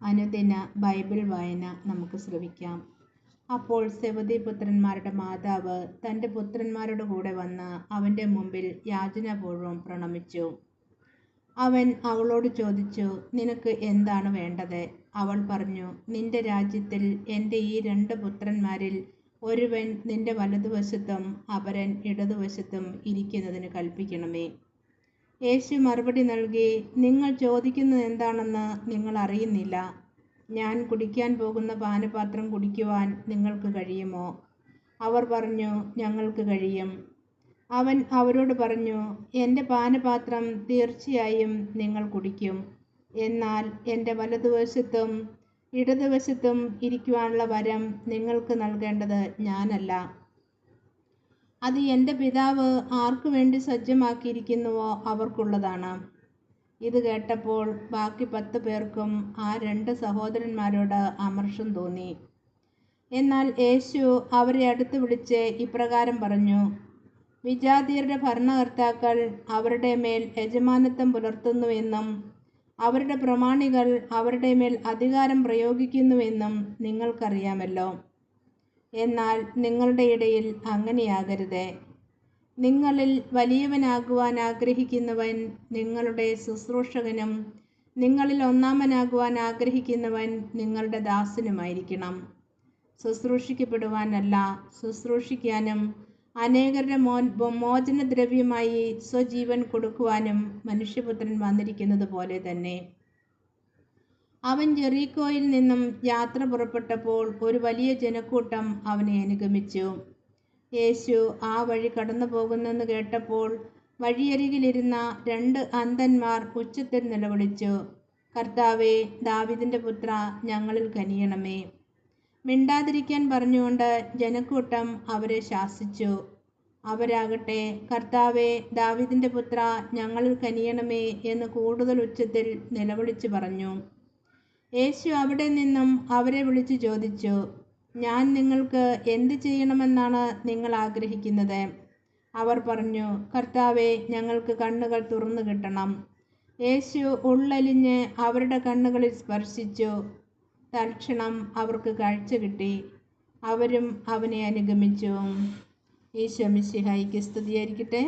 അനുദിന ബൈബിൾ വായന നമുക്ക് ശ്രവിക്കാം. അപ്പോൾ സെബദി പുത്രന്മാരുടെ മാതാവ് തൻ്റെ പുത്രന്മാരുടെ കൂടെ വന്ന് അവൻ്റെ മുമ്പിൽ യാചനാപൂർവം പ്രണമിച്ചു. അവൻ അവളോട് ചോദിച്ചു, നിനക്ക് എന്താണ് വേണ്ടത്? അവൾ പറഞ്ഞു, നിന്റെ രാജ്യത്തിൽ എൻ്റെ ഈ 2 പുത്രന്മാരിൽ ഒരുവൻ നിന്റെ വലതുവശത്തും അപരൻ ഇടതുവശത്തും ഇരിക്കുന്നതിന് കൽപ്പിക്കണമേ. യേശു മറുപടി നൽകി, നിങ്ങൾ ചോദിക്കുന്നത് എന്താണെന്ന് നിങ്ങൾ അറിയുന്നില്ല. ഞാൻ കുടിക്കാൻ പോകുന്ന പാനപാത്രം കുടിക്കുവാൻ നിങ്ങൾക്ക് കഴിയുമോ? അവർ പറഞ്ഞു, ഞങ്ങൾക്ക് കഴിയും. അവൻ അവരോട് പറഞ്ഞു, എൻ്റെ പാനപാത്രം തീർച്ചയായും നിങ്ങൾ കുടിക്കും. എന്നാൽ എൻ്റെ വലതുവശത്തും ഇടതുവശത്തും ഇരിക്കുവാനുള്ള വരം നിങ്ങൾക്ക് നൽകേണ്ടത് ഞാനല്ല. അത് എൻ്റെ പിതാവ് ആർക്കു വേണ്ടി സജ്ജമാക്കിയിരിക്കുന്നുവോ അവർക്കുള്ളതാണ്. ഇത് കേട്ടപ്പോൾ ബാക്കി 10 പേർക്കും ആ 2 സഹോദരന്മാരോട് അമർഷം തോന്നി. എന്നാൽ യേശു അവരെ അടുത്ത് വിളിച്ച് ഇപ്രകാരം പറഞ്ഞു, വിജാതിയരുടെ ഭരണകർത്താക്കൾ അവരുടെ മേൽ യജമാനത്വം പുലർത്തുന്നുവെന്നും അവരുടെ പ്രമാണികൾ അവരുടെ മേൽ അധികാരം പ്രയോഗിക്കുന്നുവെന്നും നിങ്ങൾക്കറിയാമല്ലോ. എന്നാൽ നിങ്ങളുടെ ഇടയിൽ അങ്ങനെയാകരുത്. നിങ്ങളിൽ വലിയവനാകുവാൻ ആഗ്രഹിക്കുന്നവൻ നിങ്ങളുടെ ശുശ്രൂഷകനും നിങ്ങളിൽ ഒന്നാമനാകുവാൻ ആഗ്രഹിക്കുന്നവൻ നിങ്ങളുടെ ദാസനുമായിരിക്കണം. ശുശ്രൂഷിക്കപ്പെടുവാനല്ല, ശുശ്രൂഷിക്കാനും അനേകരുടെ മോചനദ്രവ്യമായി സ്വജീവൻ കൊടുക്കുവാനും മനുഷ്യപുത്രൻ വന്നിരിക്കുന്നത് പോലെ തന്നെ. അവൻ ജെറീക്കോയിൽ നിന്നും യാത്ര പുറപ്പെട്ടപ്പോൾ ഒരു വലിയ ജനക്കൂട്ടം അവനെ അനുഗമിച്ചു. യേശു ആ വഴി കടന്നു പോകുന്നെന്ന് കേട്ടപ്പോൾ വഴിയരികിലിരുന്ന 2 അന്ധന്മാർ ഉച്ചത്തിൽ നിലവിളിച്ചു, കർത്താവേ, ദാവീദിന്റെ പുത്ര, ഞങ്ങളിൽ കനിയണമേ. മിണ്ടാതിരിക്കാൻ പറഞ്ഞുകൊണ്ട് ജനക്കൂട്ടം അവരെ ശാസിച്ചു. അവരാകട്ടെ, കർത്താവേ, ദാവീദിന്റെ പുത്ര, ഞങ്ങളിൽ കനിയണമേ എന്ന് കൂടുതൽ ഉച്ചത്തിൽ നിലവിളിച്ചു പറഞ്ഞു. യേശു അവിടെ നിന്നും അവരെ വിളിച്ചു ചോദിച്ചു, ഞാൻ നിങ്ങൾക്ക് എന്ത് ചെയ്യണമെന്നാണ് നിങ്ങൾ ആഗ്രഹിക്കുന്നത്? അവർ പറഞ്ഞു, കർത്താവേ, ഞങ്ങൾക്ക് കണ്ണുകൾ തുറന്നു കിട്ടണം. യേശു ഉള്ളലിഞ്ഞ് അവരുടെ കണ്ണുകളിൽ സ്പർശിച്ചു. തൽക്ഷണം അവർക്ക് കാഴ്ച കിട്ടി. അവരും അവനെ അനുഗമിച്ചു. ഈശോ മിശിഹായ്ക്ക് സ്തുതിയായിരിക്കട്ടെ.